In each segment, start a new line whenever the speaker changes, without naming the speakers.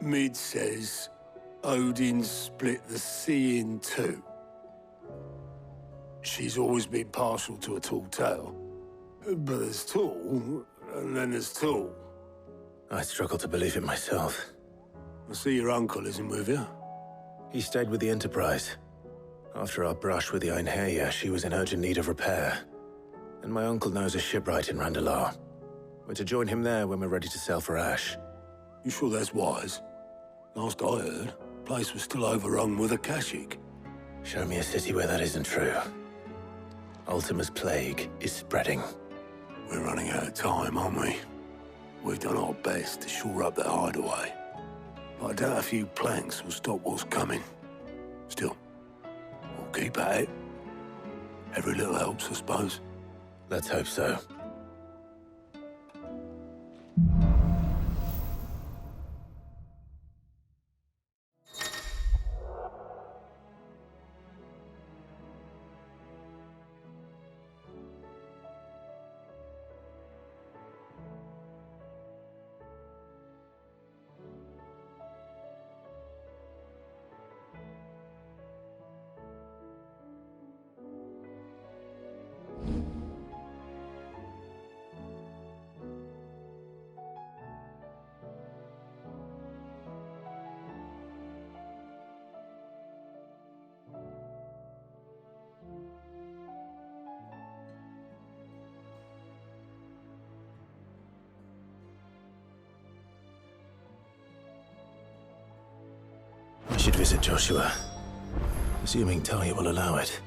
Mid says Odin split the sea in two. She's always been partial to a tall tale. But there's tall, and then there's tall.
I struggle to believe it myself.
I see your uncle isn't with you.
He stayed with the Enterprise. After our brush with the Einherja, she was in urgent need of repair. And my uncle knows a shipwright in Randalar. We're to join him there when we're ready to sail for Ash.
You sure that's wise? Last I heard, the place was still overrun with Akashic.
Show me a city where that isn't true. Ultima's plague is spreading.
We're running out of time, aren't we? We've done our best to shore up that hideaway. But I doubt a few planks will stop what's coming. Still, we'll keep at it. Every little helps, I suppose.
Let's hope so. I should visit Joshua, assuming Talia will allow it.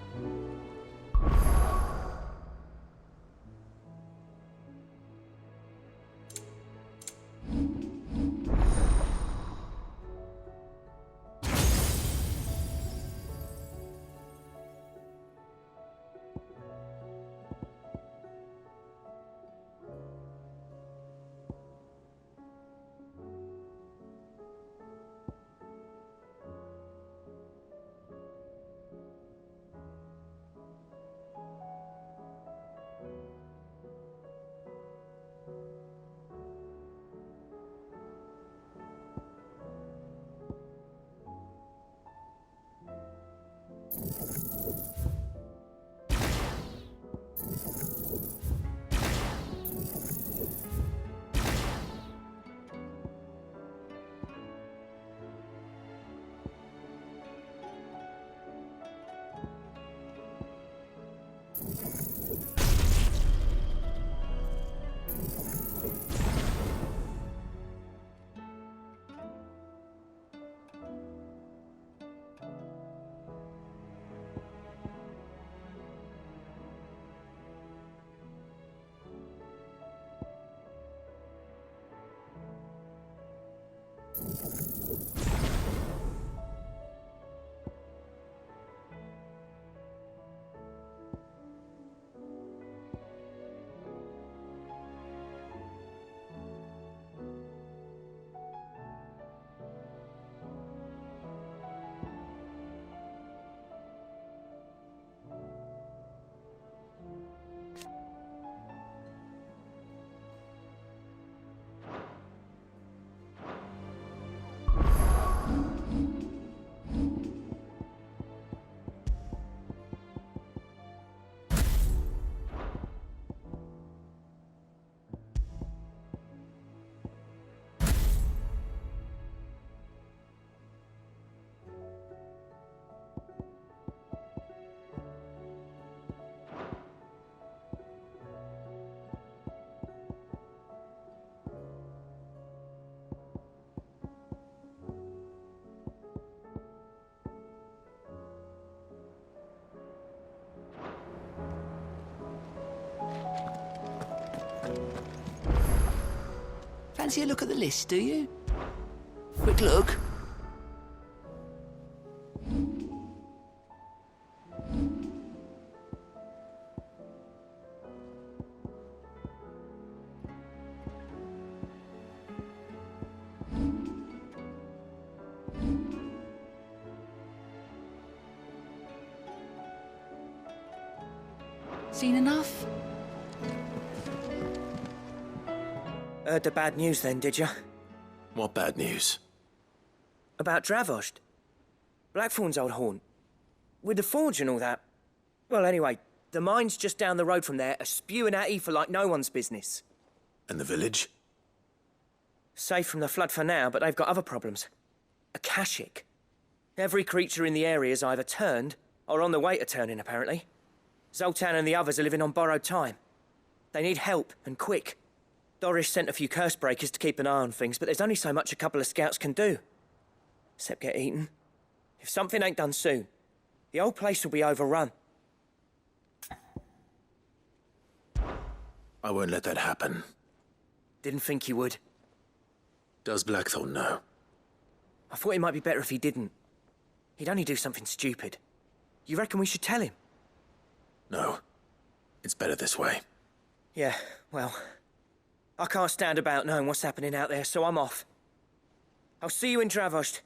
Fancy a look at the list, do you? Quick look. Seen enough?
Heard the bad news then, did you?
What bad news?
About Dravost. Blackthorn's old haunt. With the forge and all that. Well, anyway, the mines just down the road from there are spewing out ether like no one's business.
And the village?
Safe from the flood for now, but they've got other problems. Akashic. Every creature in the area's either turned or on the way to turning, apparently. Zoltan and the others are living on borrowed time. They need help, and quick. Doris sent a few curse breakers to keep an eye on things, but there's only so much a couple of scouts can do. Except get eaten. If something ain't done soon, the old place will be overrun.
I won't let that happen.
Didn't think you would.
Does Blackthorn know?
I thought it might be better if he didn't. He'd only do something stupid. You reckon we should tell him?
No. It's better this way.
Yeah, well, I can't stand about knowing what's happening out there, so I'm off. I'll see you in Dravost.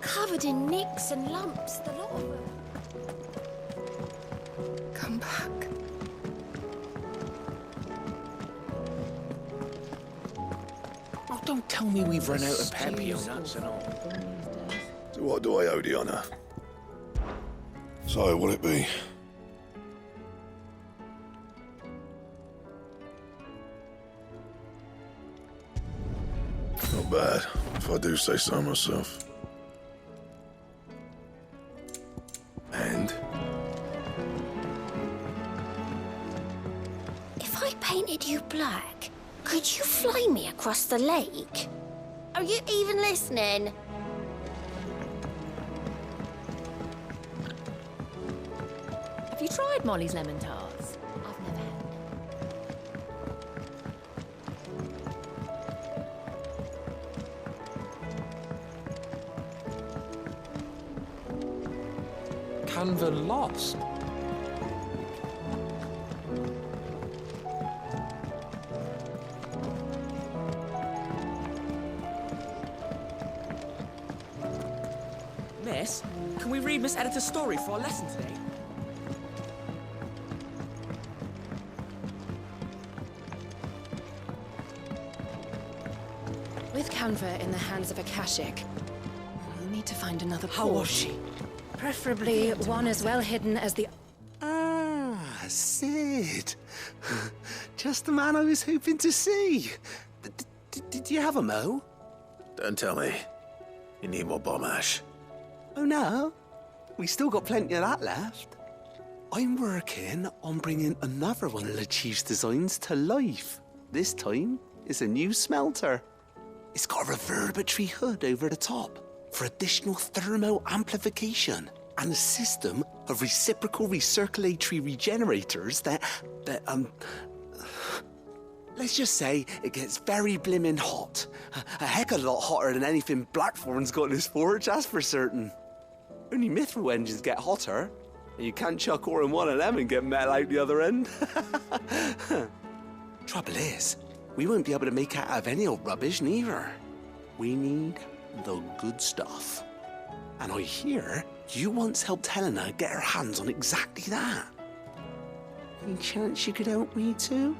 Covered in nicks and lumps, the lot of them.
Come back.
Oh, don't tell me we've run out of peppy or nuts and all.
So what do I owe the honour? So, what'll it be? Not bad, if I do say so myself. And?
If I painted you black, could you fly me across the lake? Are you even listening?
Have you tried Molly's lemon tarts?
I've never had them.
Canva lost.
Miss, can we read Miss Editor's story for our lesson today?
With Canva in the hands of Akashic, we'll need to find another
How
port.
was she?
Preferably one as well hidden as the...
Ah, Sid. Just the man I was hoping to see. Did you have a mo?
Don't tell me. You need more bomb ash.
Oh, no. We still got plenty of that left. I'm working on bringing another one of the Chief's designs to life. This time, it's a new smelter. It's got a reverberatory hood over the top for additional thermal amplification and a system of reciprocal recirculatory regenerators that let's just say it gets very blimmin' hot. A heck of a lot hotter than anything Blackthorn's got in his forge, that's for certain. Only mithril engines get hotter, and you can't chuck ore in one of them and get metal out the other end. Trouble is, we won't be able to make it out of any old rubbish neither. We need the good stuff. And I hear you once helped Helena get her hands on exactly that. Any chance you could help me too?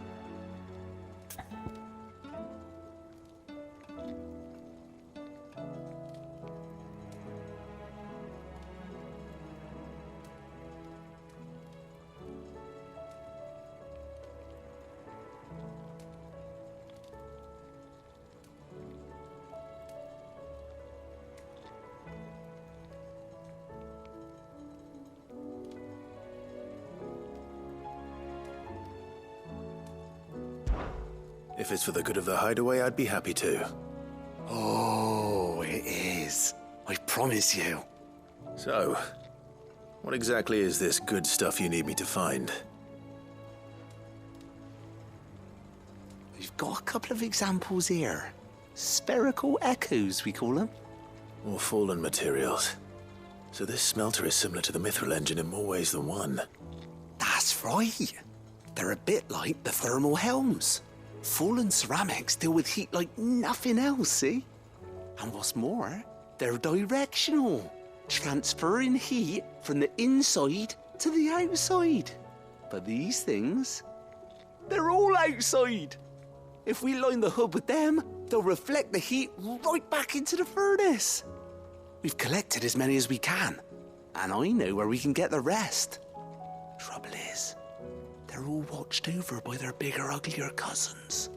If it's for the good of the hideaway, I'd be happy to.
Oh, it is. I promise you.
So, what exactly is this good stuff you need me to find?
We've got a couple of examples here. Spherical echoes, we call them.
More fallen materials. So this smelter is similar to the Mithril engine in more ways than one.
That's right. They're a bit like the thermal helms. Fallen ceramics deal with heat like nothing else, see? And what's more, they're directional, transferring heat from the inside to the outside. But these things, they're all outside. If we line the hub with them, they'll reflect the heat right back into the furnace. We've collected as many as we can, and I know where we can get the rest. Trouble is, they're all watched over by their bigger, uglier cousins.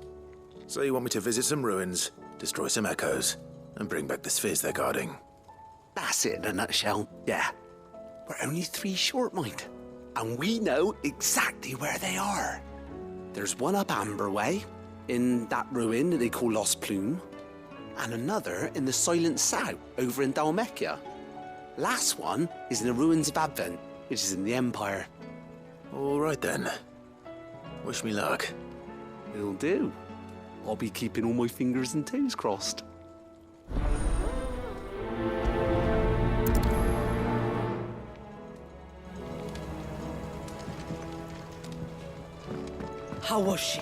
So you want me to visit some ruins, destroy some echoes, and bring back the spheres they're guarding?
That's it in a nutshell, yeah. We're only 3 short, mind, and we know exactly where they are. There's one up Amber Way, in that ruin that they call Lost Plume, and another in the Silent South, over in Dalmekia. Last one is in the ruins of Advent, which is in the Empire.
All right then. Wish me luck.
It'll do. I'll be keeping all my fingers and toes crossed.
How was she?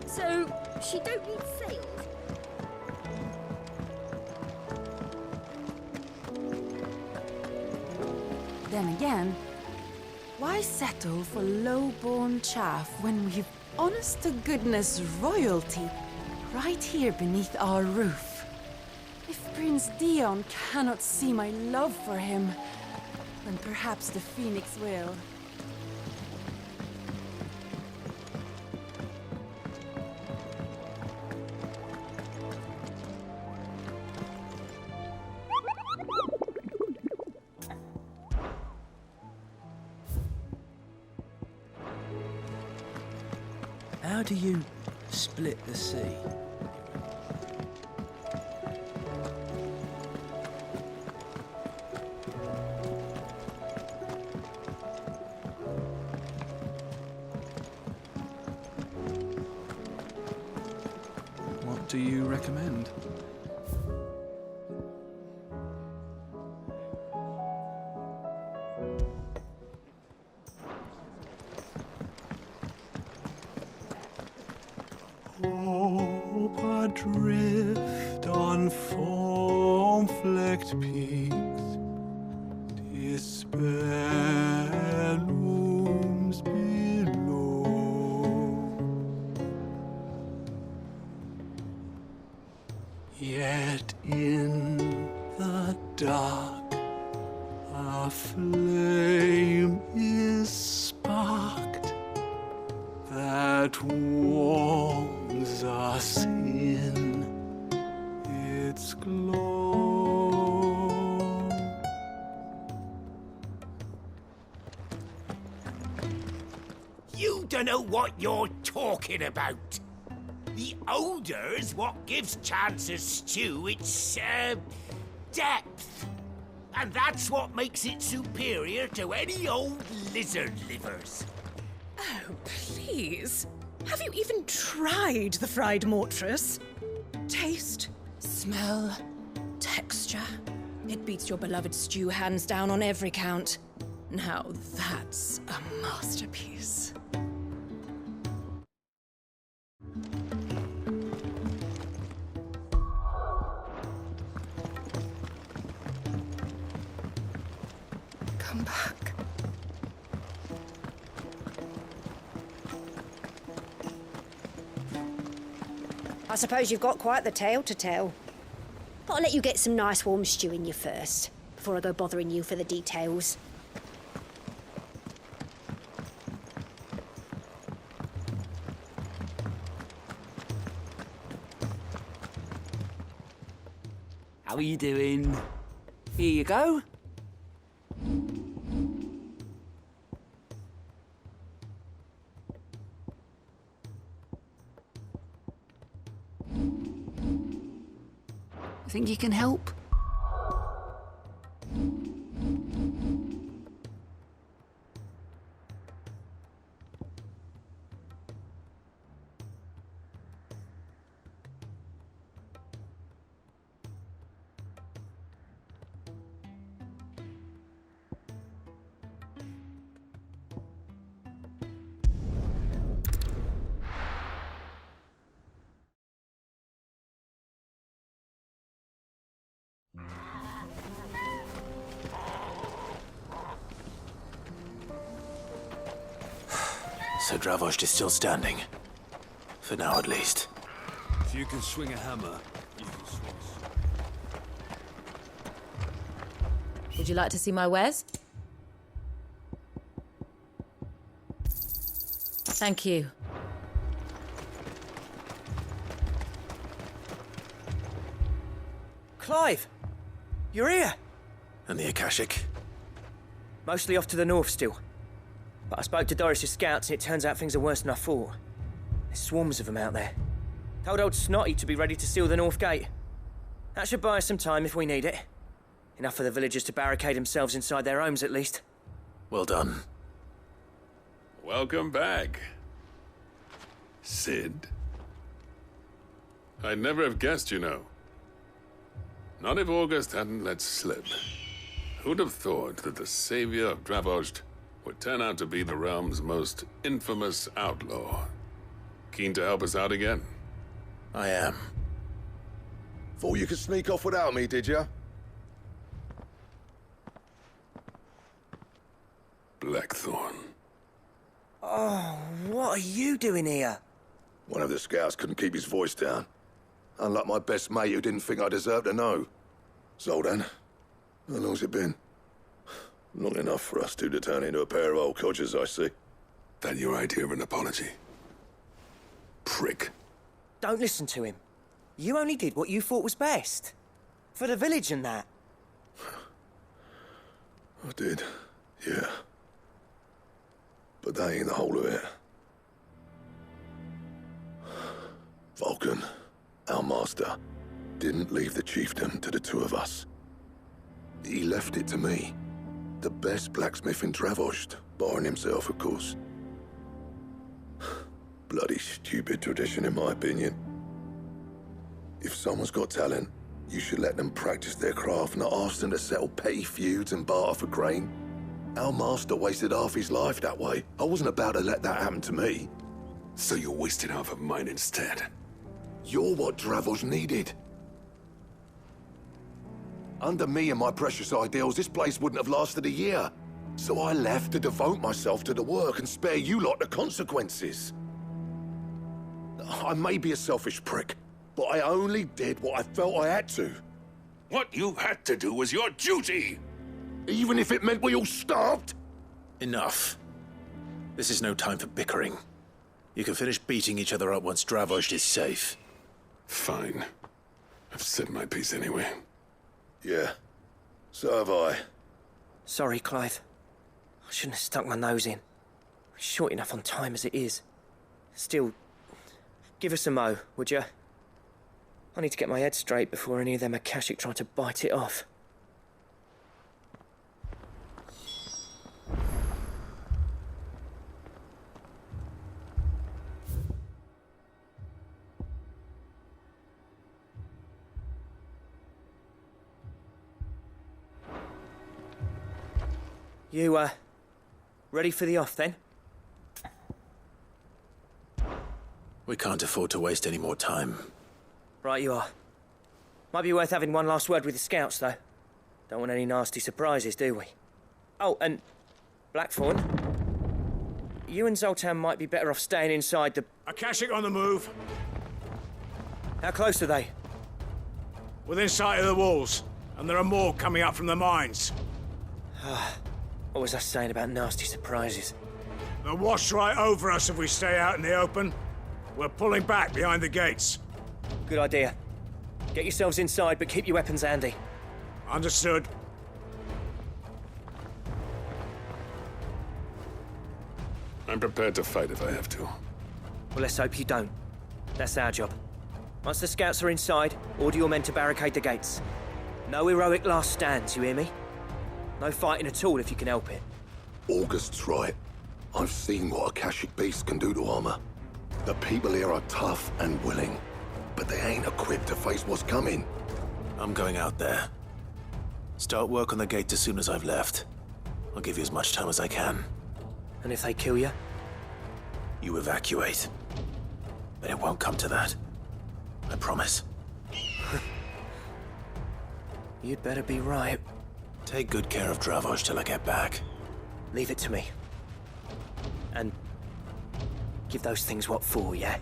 So, she don't need sails?
Then again, why settle for low-born chaff when we've honest-to-goodness royalty right here beneath our roof? If Prince Dion cannot see my love for him, then perhaps the Phoenix will.
How do you split the sea?
What do you recommend?
Hope adrift on foam-flecked peaks, despair looms below. Yet in the dark, a flame is sparked that warms us in its glow.
You don't know what you're talking about. The odour's what gives Chance's stew its, depth. And that's what makes it superior to any old lizard livers.
Oh, please. Have you even tried the fried mortress? Taste, smell, texture. It beats your beloved stew hands down on every count. Now that's a masterpiece. Come back.
I suppose you've got quite the tale to tell. But I'll let you get some nice warm stew in you first, before I go bothering you for the details.
How are you doing? Here you go. Think you can help?
So Dravost is still standing. For now, at least.
If you can swing a hammer, you can swing a...
Would you like to see my wares? Thank you.
Clive! You're here!
And the Akashic?
Mostly off to the north still. But I spoke to Doris's scouts and it turns out things are worse than I thought. There's swarms of them out there. Told old Snotty to be ready to seal the north gate. That should buy us some time if we need it. Enough for the villagers to barricade themselves inside their homes at least.
Well done.
Welcome back, Sid. I'd never have guessed, you know. Not if August hadn't let slip. Who'd have thought that the savior of Dravost would turn out to be the realm's most infamous outlaw? Keen to help us out again?
I am.
Thought you could sneak off without me, did you?
Blackthorn.
Oh, what are you doing here?
One of the scouts couldn't keep his voice down. Unlike my best mate who didn't think I deserved to know. Zoltan, how long's it been? Long enough for us two to turn into a pair of old codgers, I see.
That your idea of an apology? Prick.
Don't listen to him. You only did what you thought was best. For the village and that.
I did, yeah. But that ain't the whole of it. Vulcan, our master, didn't leave the chiefdom to the two of us. He left it to me. The best blacksmith in Dravost, barring himself, of course. Bloody stupid tradition, in my opinion. If someone's got talent, you should let them practice their craft, not ask them to settle petty feuds and barter for grain. Our master wasted half his life that way. I wasn't about to let that happen to me.
So you wasted half of mine instead?
You're what Dravost needed. Under me and my precious ideals, this place wouldn't have lasted a year. So I left to devote myself to the work and spare you lot the consequences. I may be a selfish prick, but I only did what I felt I had to.
What you had to do was your duty!
Even if it meant we all starved?
Enough. This is no time for bickering. You can finish beating each other up once Dravost is safe.
Fine. I've said my piece anyway.
Yeah, so have I.
Sorry, Clive. I shouldn't have stuck my nose in. We're short enough on time as it is. Still, give us a mo, would you? I need to get my head straight before any of them Akashic try to bite it off. You, ready for the off, then?
We can't afford to waste any more time.
Right you are. Might be worth having one last word with the scouts, though. Don't want any nasty surprises, do we? Oh, and Blackthorn, you and Zoltan might be better off staying inside the...
Akashic on the move.
How close are they?
Within sight of the walls, and there are more coming up from the mines.
What was I saying about nasty surprises?
They'll wash right over us if we stay out in the open. We're pulling back behind the gates.
Good idea. Get yourselves inside, but keep your weapons handy.
Understood.
I'm prepared to fight if I have to.
Well, let's hope you don't. That's our job. Once the scouts are inside, order your men to barricade the gates. No heroic last stands, you hear me? No fighting at all if you can help it.
August's right. I've seen what Akashic beasts can do to armor. The people here are tough and willing, but they ain't equipped to face what's coming.
I'm going out there. Start work on the gate as soon as I've left. I'll give you as much time as I can.
And if they kill you?
You evacuate. But it won't come to that. I promise.
You'd better be right.
Take good care of Dravost till I get back.
Leave it to me. And give those things what for, yeah?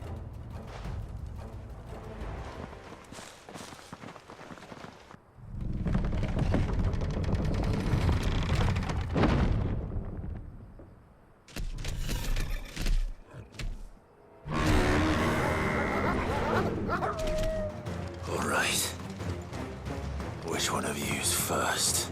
All right. Which one of you's first?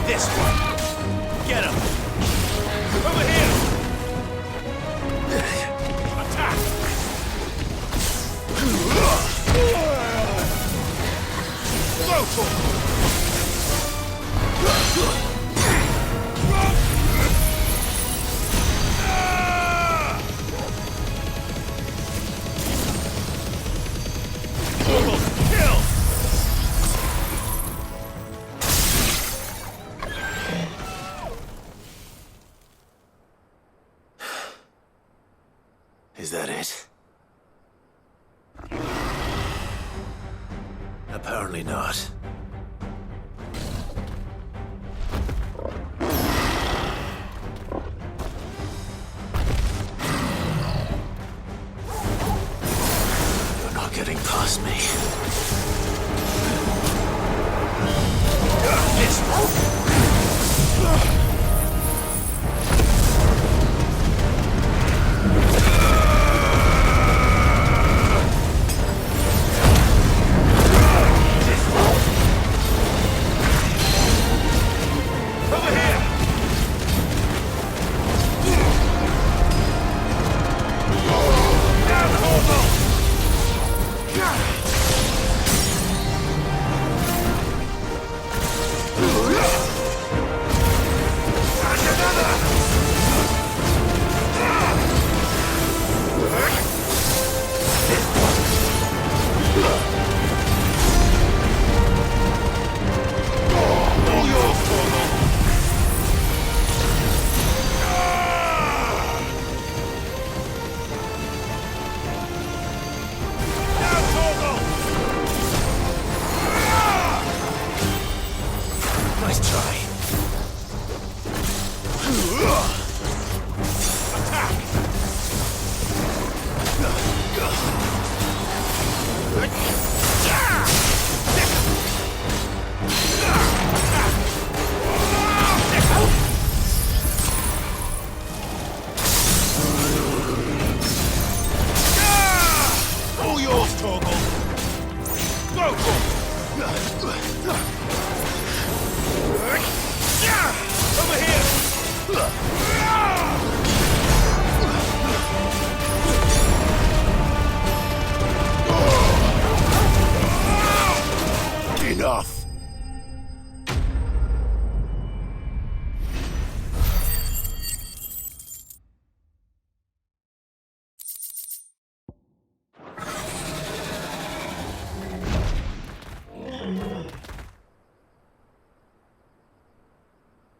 This one. Get him. Over here. Attack. Go for it.
Is that it? Apparently not. You're not getting past me.
Enough!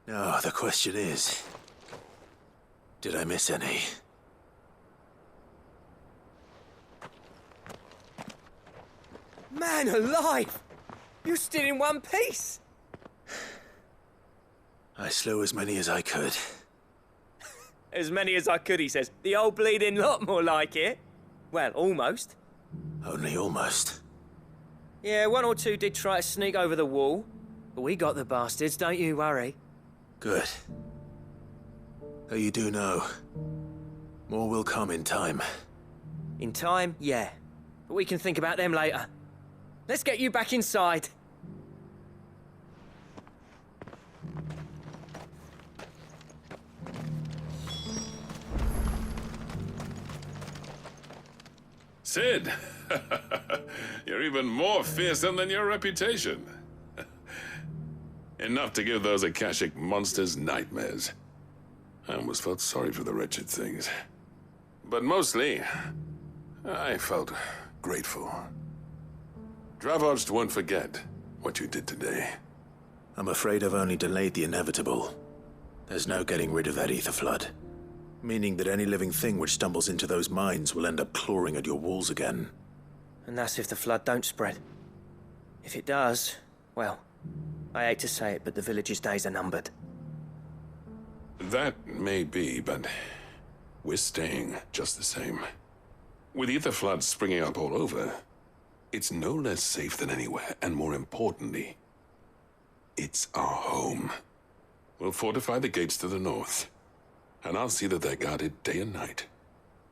Now, the question is, did I miss any?
Man alive! You're still in one piece!
I slew as many as I could.
As many as I could, he says. The old bleeding lot more like it. Well, almost.
Only almost.
Yeah, one or two did try to sneak over the wall. But we got the bastards, don't you worry.
Good. Though you do know, more will come in time.
In time, yeah. But we can think about them later. Let's get you back inside.
Sid! You're even more fearsome than your reputation. Enough to give those Akashic monsters nightmares. I almost felt sorry for the wretched things. But mostly, I felt grateful. Dravoged won't forget what you did today.
I'm afraid I've only delayed the inevitable. There's no getting rid of that ether flood. Meaning that any living thing which stumbles into those mines will end up clawing at your walls again.
And that's if the flood don't spread. If it does, well, I hate to say it, but the village's days are numbered.
That may be, but we're staying just the same. With ether floods springing up all over, it's no less safe than anywhere, and more importantly, it's our home. We'll fortify the gates to the north, and I'll see that they're guarded day and night.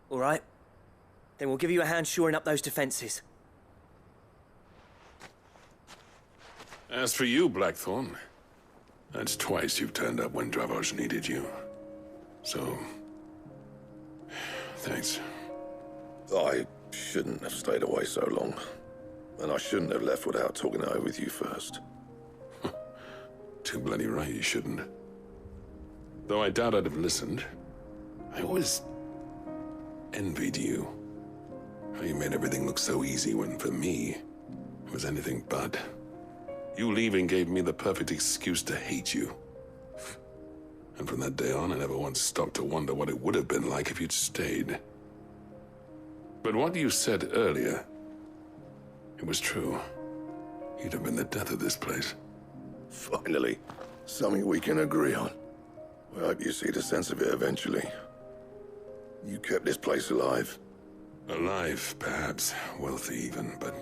All right. Then we'll give you a hand shoring up those defenses.
As for you, Blackthorn, that's twice you've turned up when Dravos needed you. So, thanks.
I shouldn't have stayed away so long. And I shouldn't have left without talking it over with you first.
Too bloody right you shouldn't. Though I doubt I'd have listened. I always envied you. How you made everything look so easy when, for me, it was anything but. You leaving gave me the perfect excuse to hate you. And from that day on, I never once stopped to wonder what it would have been like if you'd stayed. But what you said earlier, it was true. You'd have been the death of this place.
Finally, something we can agree on. I hope you see the sense of it eventually. You kept this place alive.
Alive, perhaps. Wealthy even, but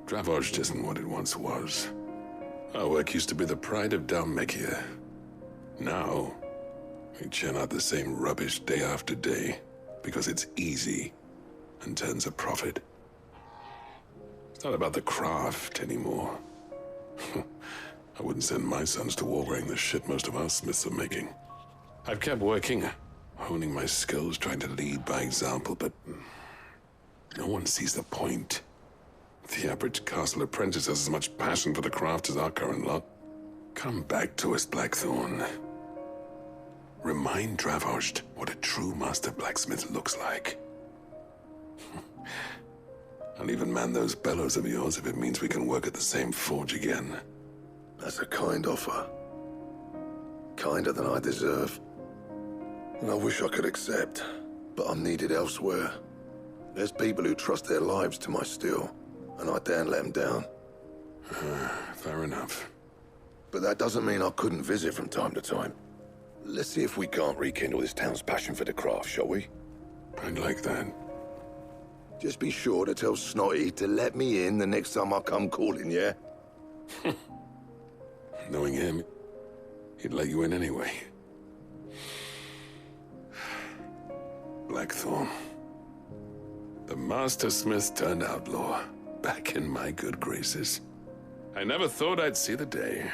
Dravoged isn't what it once was. Our work used to be the pride of Dalmekia. Now, we churn out the same rubbish day after day because it's easy and turns a profit. It's not about the craft anymore. I wouldn't send my sons to war wearing the shit most of our smiths are making. I've kept working, honing my skills, trying to lead by example, but no one sees the point. The average castle apprentice has as much passion for the craft as our current lot. Come back to us, Blackthorn. Remind Dravoged what a true master blacksmith looks like. I'll even man those bellows of yours if it means we can work at the same forge again.
That's a kind offer. Kinder than I deserve. And I wish I could accept, but I'm needed elsewhere. There's people who trust their lives to my steel, and I daren't let them down.
Fair enough.
But that doesn't mean I couldn't visit from time to time. Let's see if we can't rekindle this town's passion for the craft, shall we?
I'd like that.
Just be sure to tell Snotty to let me in the next time I come calling, yeah?
Knowing him, he'd let you in anyway. Blackthorn. The Master Smith turned outlaw, back in my good graces. I never thought I'd see the day.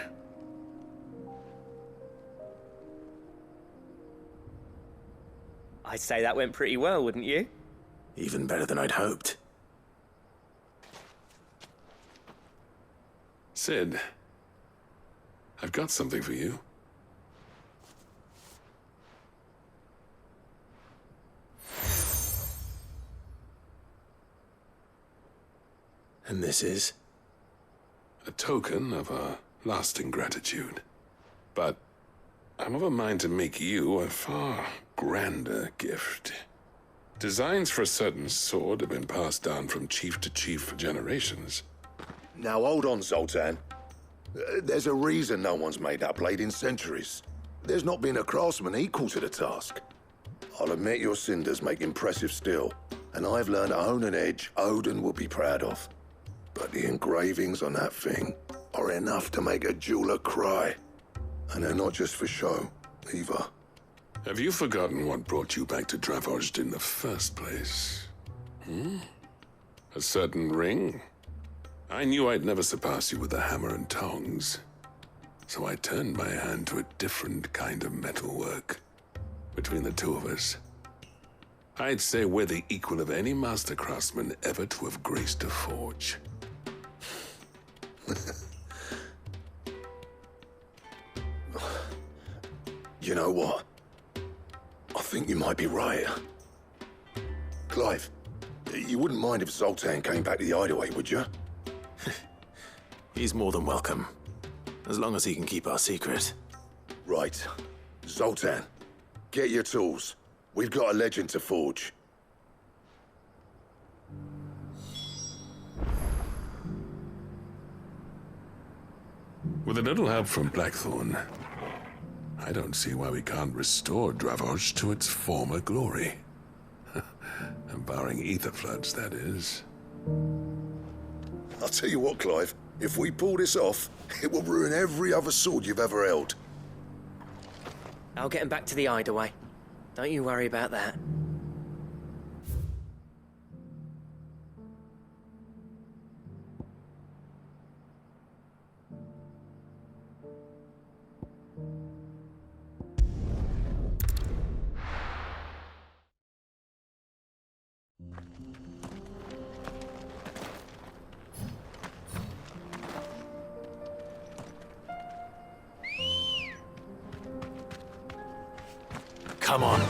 I'd say that went pretty well, wouldn't you?
Even better than I'd hoped.
Sid, I've got something for you.
And this is?
A token of our lasting gratitude. But I'm of a mind to make you a far grander gift. Designs for a certain sword have been passed down from chief to chief for generations.
Now hold on, Zoltan. There's a reason no one's made that blade in centuries. There's not been a craftsman equal to the task. I'll admit your cinders make impressive steel, and I've learned to own an edge Odin will be proud of. But the engravings on that thing are enough to make a jeweler cry. And they're not just for show, either.
Have you forgotten what brought you back to Dravozd in the first place? A certain ring? I knew I'd never surpass you with the hammer and tongs. So I turned my hand to a different kind of metalwork. Between the two of us, I'd say we're the equal of any master craftsman ever to have graced a forge.
You know what? I think you might be right. Clive, you wouldn't mind if Zoltan came back to the Hideaway, would you?
He's more than welcome. As long as he can keep our secret.
Right. Zoltan, get your tools. We've got a legend to forge.
With a little help from Blackthorn, I don't see why we can't restore Dravozd to its former glory. Barring ether floods, that is.
I'll tell you what, Clive. If we pull this off, it will ruin every other sword you've ever held.
I'll get him back to the Hideaway. Don't you worry about that.
Come on.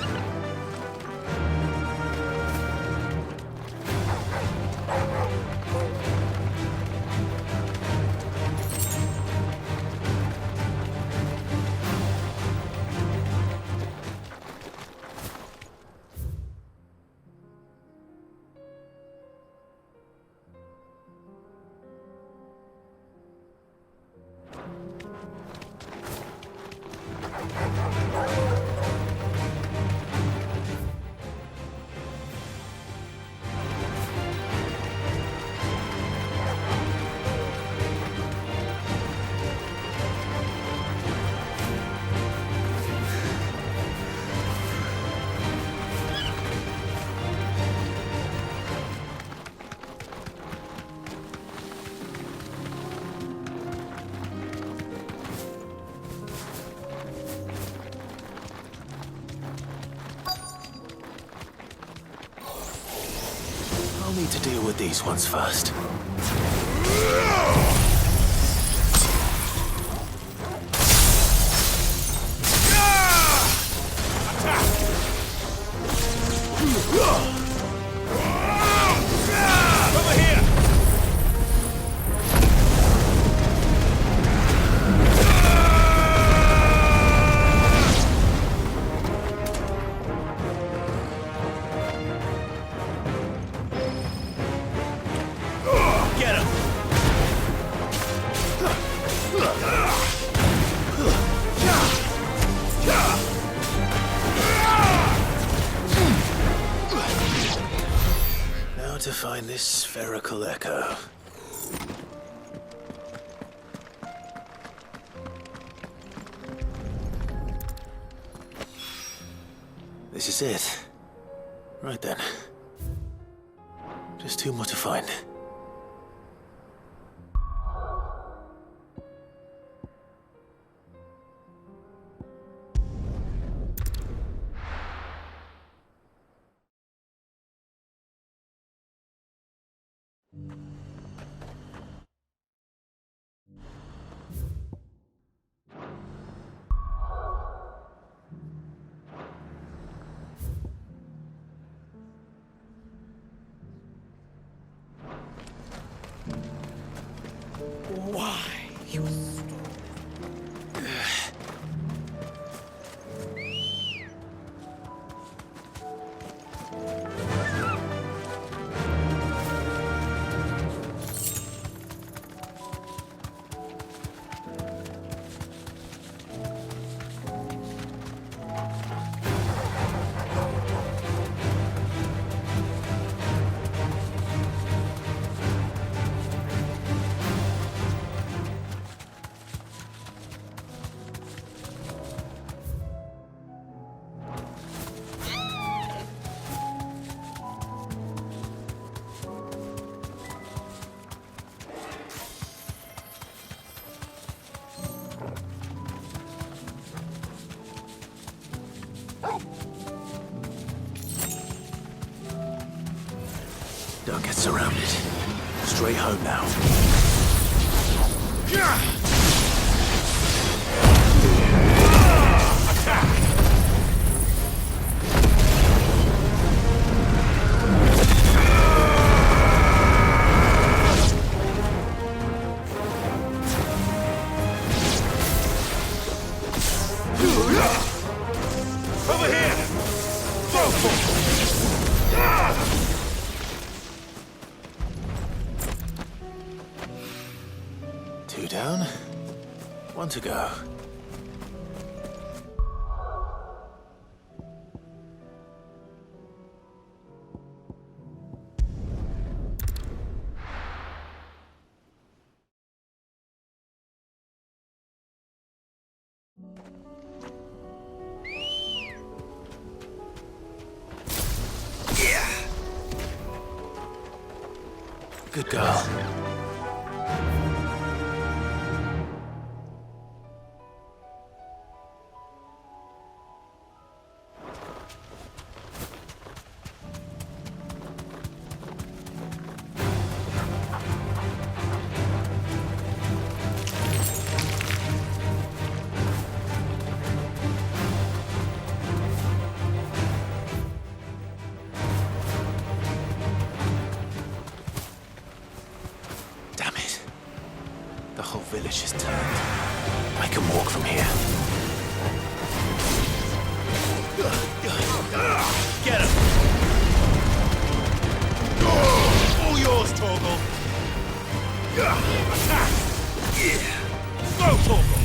I'll need to deal with these ones first. To find this spherical echo. This is it. Right then. Just two more to find.
Why, you
Don't get surrounded. Straight home now.
Over here! Go for it!
Two down. One to go. Good girl. Damn it. The whole village is turned. I can walk from here.
Get him! All yours, Torgal! Attack! Go, Torgal!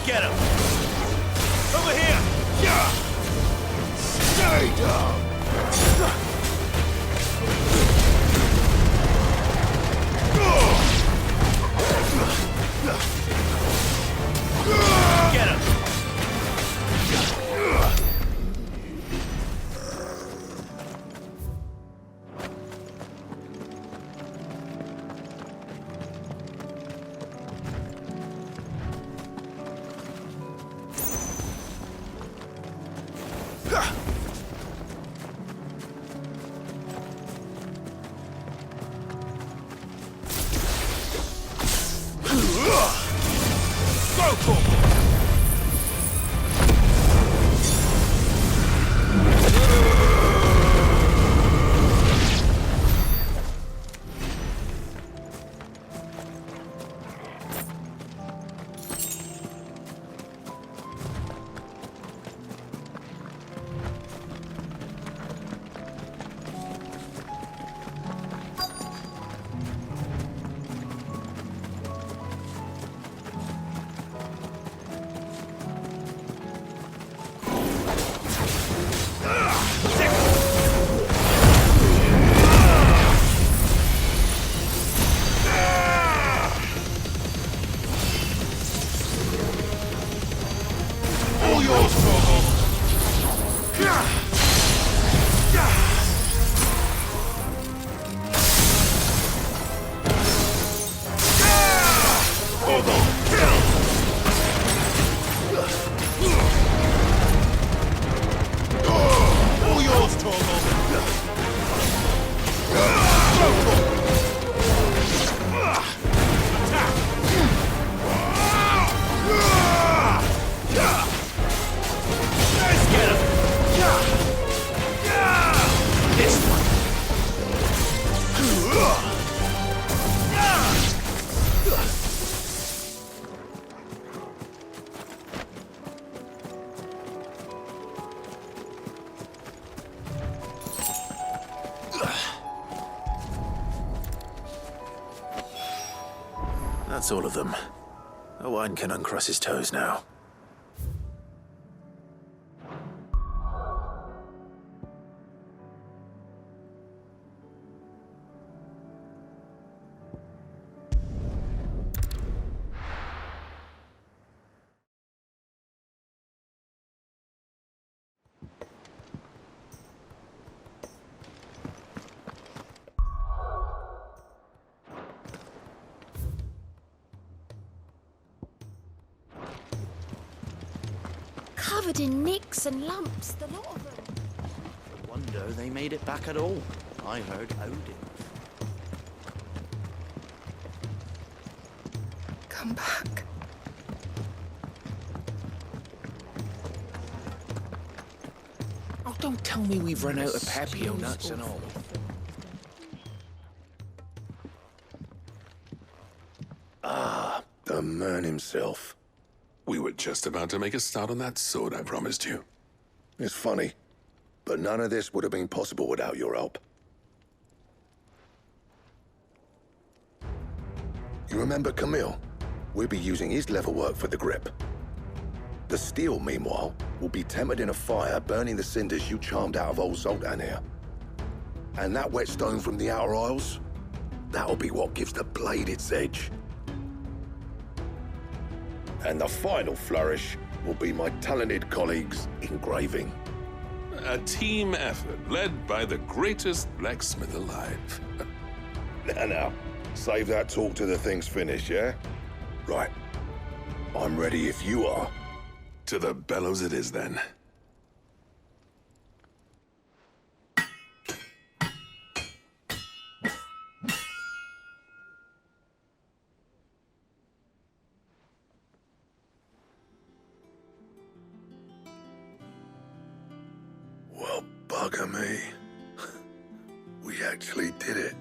Get him! Over here! Stay down!
That's all of them. Owain can uncross his toes now.
Covered in nicks and lumps, the lot of them.
No wonder they made it back at all. I heard Odin.
Come back.
Oh, don't tell me we've run out of Pepio nuts and all.
Ah, the man himself.
We were just about to make a start on that sword I promised you.
It's funny, but none of this would have been possible without your help. You remember Camille? We'll be using his level work for the grip. The steel, meanwhile, will be tempered in a fire, burning the cinders you charmed out of old Zoltan here. And that whetstone from the Outer Isles, that'll be what gives the blade its edge. And the final flourish will be my talented colleagues' engraving.
A team effort led by the greatest blacksmith alive.
Now, save that talk till the thing's finished, yeah? Right. I'm ready if you are.
To the bellows it is, then.
Well, bugger me. We actually did it.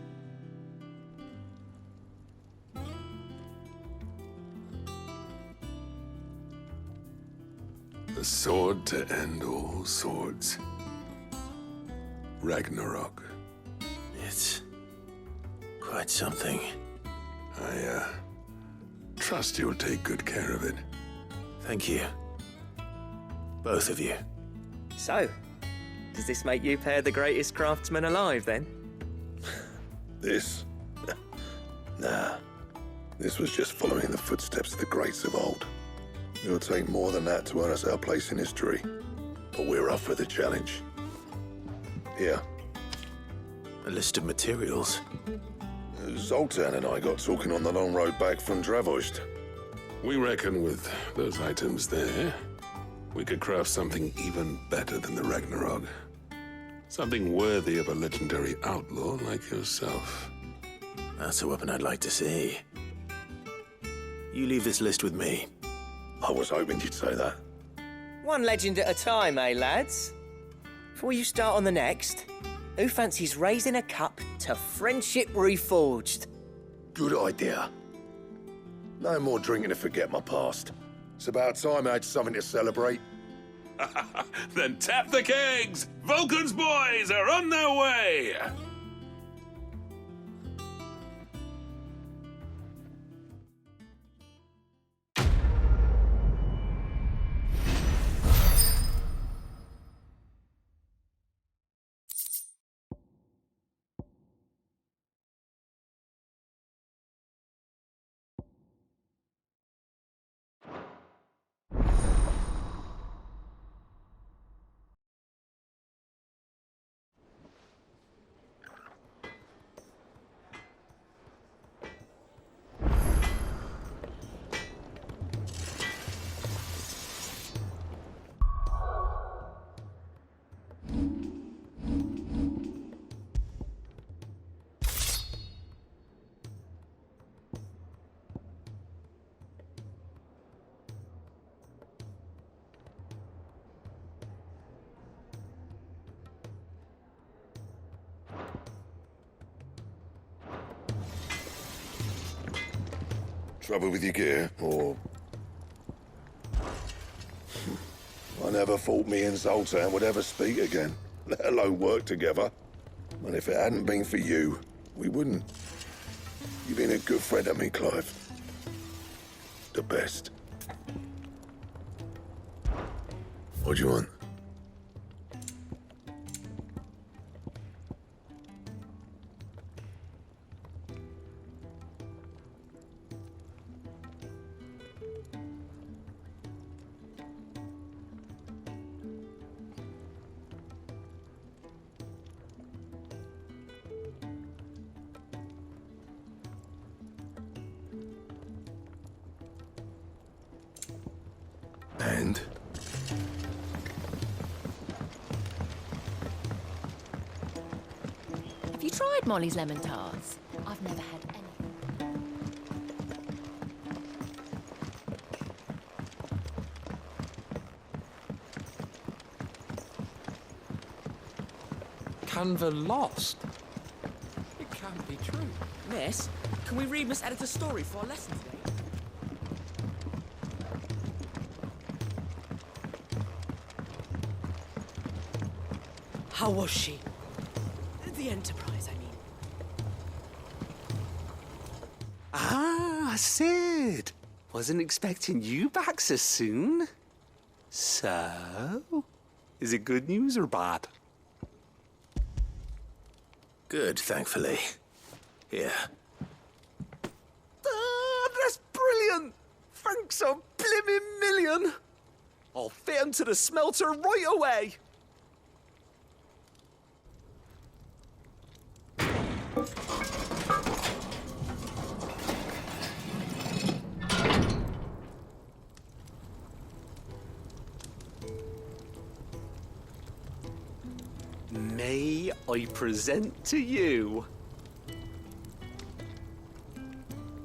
The sword to end all swords. Ragnarok.
It's quite something.
I trust you'll take good care of it.
Thank you. Both of you.
So, does this make you pair the greatest craftsman alive, then?
This? Nah. This was just following the footsteps of the greats of old. It'll take more than that to earn us our place in history. But we're up for the challenge. Here.
A list of materials.
Zoltan and I got talking on the long road back from Dravost.
We reckon with those items there, we could craft something even better than the Ragnarok. Something worthy of a legendary outlaw like yourself.
That's a weapon I'd like to see. You leave this list with me.
I was hoping you'd say that.
One legend at a time, eh, lads? Before you start on the next, who fancies raising a cup to friendship reforged?
Good idea. No more drinking to forget my past. It's about time I had something to celebrate.
Then tap the kegs! Vulcan's boys are on their way!
Trouble with your gear, or... I never thought me and Zoltan would ever speak again, let alone work together. And if it hadn't been for you, we wouldn't. You've been a good friend to me, Clive. The best. What do you want? And?
Have you tried Molly's lemon tarts? I've never had any.
Canva lost? It can't be true.
Miss, can we read Miss Editor's story for our lesson today? How was she? The Enterprise, I mean.
Ah, Sid. Wasn't expecting you back so soon. So, is it good news or bad?
Good, thankfully. Here.
Ah, that's brilliant! Thanks a blimmin' million! I'll fit 'em to the smelter right away! May I present to you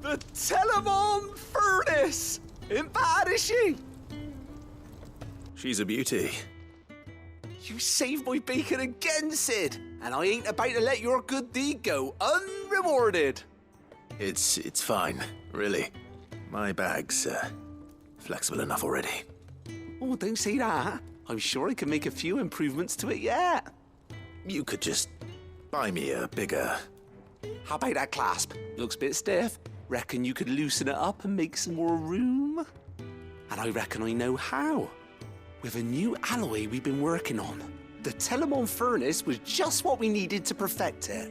the Telemon Furnace! Ain't bad, is she?
She's a beauty.
You saved my bacon again, Sid, and I ain't about to let your good deed go unrewarded.
It's fine, really. My bag's flexible enough already.
Oh, don't say that. I'm sure I can make a few improvements to it yet.
You could just buy me a bigger...
How about that clasp? Looks a bit stiff. Reckon you could loosen it up and make some more room? And I reckon I know how. With a new alloy we've been working on. The Telemon Furnace was just what we needed to perfect it.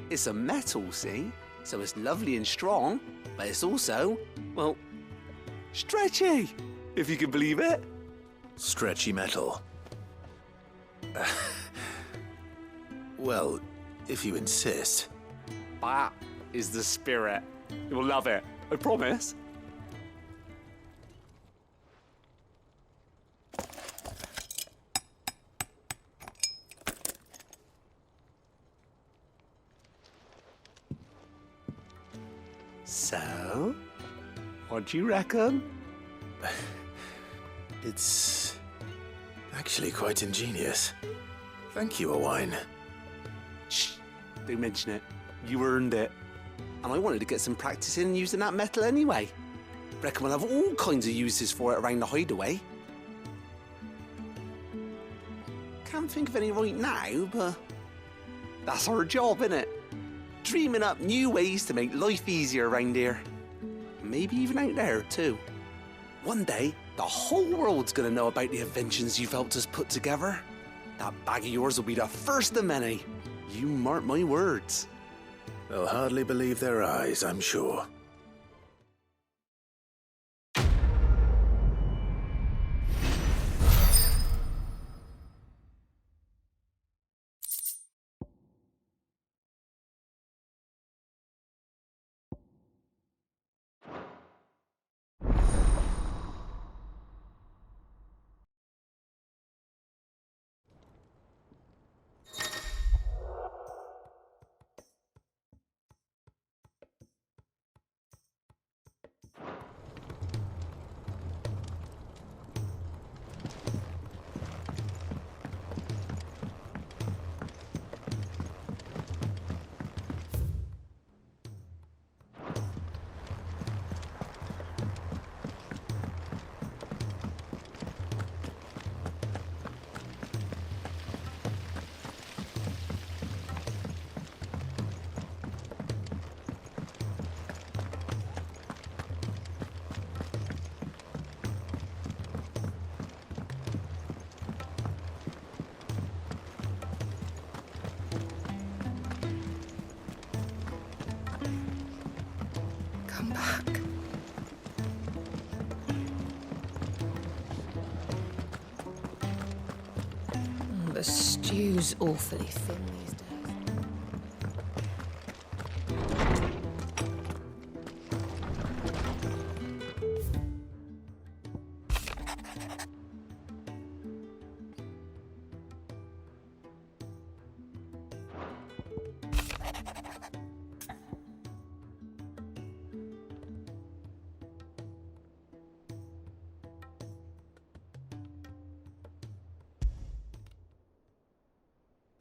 It's a metal, see? So it's lovely and strong, but it's also, well, stretchy, if you can believe it.
Stretchy metal. Well, if you insist.
That is the spirit. You'll love it, I promise. So, what do you reckon?
It's actually quite ingenious. Thank you, Owain.
Shh, don't mention it. You earned it. And I wanted to get some practice in using that metal anyway. Reckon we'll have all kinds of uses for it around the hideaway. Can't think of any right now, but that's our job, innit? Dreaming up new ways to make life easier around here. Maybe even out there, too. One day, the whole world's gonna know about the inventions you've helped us put together. That bag of yours will be the first of many. You mark my words.
They'll hardly believe their eyes, I'm sure.
come back. The stew's awfully thin these days.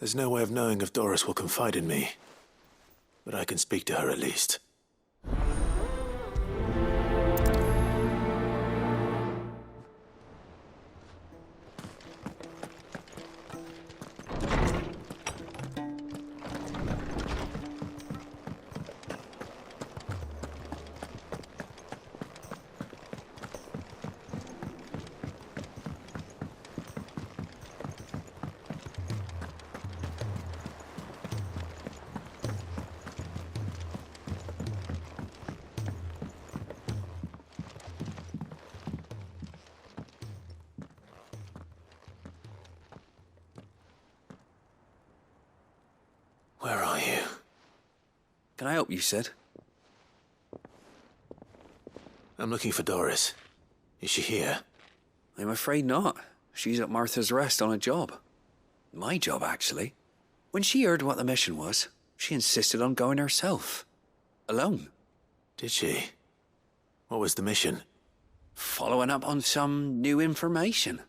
There's no way of knowing if Doris will confide in me, but I can speak to her at least. Where are you?
Can I help you, Sid?
I'm looking for Doris. Is she here?
I'm afraid not. She's at Martha's Rest on a job. My job, actually. When she heard what the mission was, she insisted on going herself. Alone.
Did she? What was the mission?
Following up on some new information.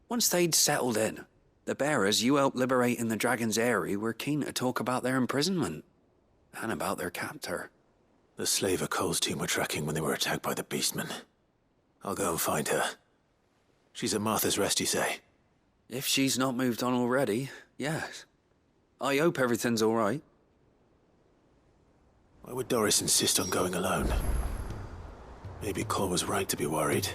Once they'd settled in, the bearers you helped liberate in the Dragon's Eyrie were keen to talk about their imprisonment. And about their captor.
The slaver Cole's team were tracking when they were attacked by the Beastmen. I'll go and find her. She's at Martha's Rest, you say?
If she's not moved on already, yes. I hope everything's all right.
Why would Doris insist on going alone? Maybe Cole was right to be worried.